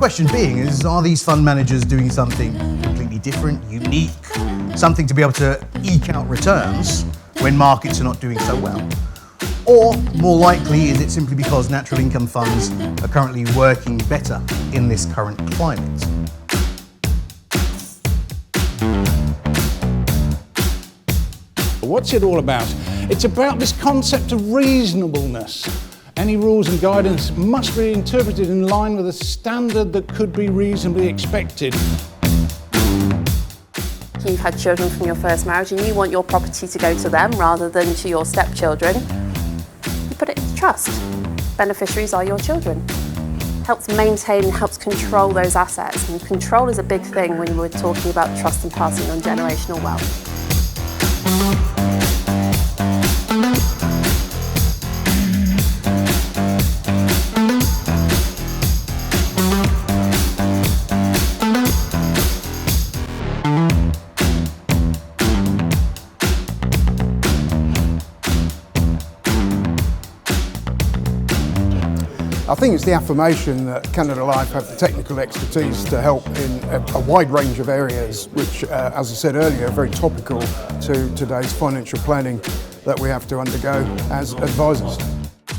question being is, are these fund managers doing something completely different, unique, something to be able to eke out returns when markets are not doing so well? Or, more likely, is it simply because natural income funds are currently working better in this current climate? What's it all about? It's about this concept of reasonableness. Any rules and guidance must be interpreted in line with a standard that could be reasonably expected. You've had children from your first marriage and you want your property to go to them rather than to your stepchildren. You put it into trust. Beneficiaries are your children. Helps maintain, helps control those assets. And control is a big thing when we're talking about trust and passing on generational wealth. I think it's the affirmation that Canada Life have the technical expertise to help in a wide range of areas, which, as I said earlier, are very topical to today's financial planning that we have to undergo as advisors.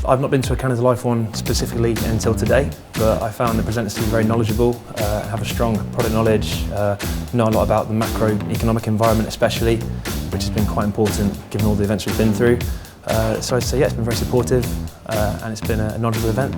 I've not been to a Canada Life one specifically until today, but I found the presenters to be very knowledgeable, have a strong product knowledge, know a lot about the macroeconomic environment especially, which has been quite important given all the events we've been through. So I'd say, yeah, it's been very supportive and it's been a knowledgeable event.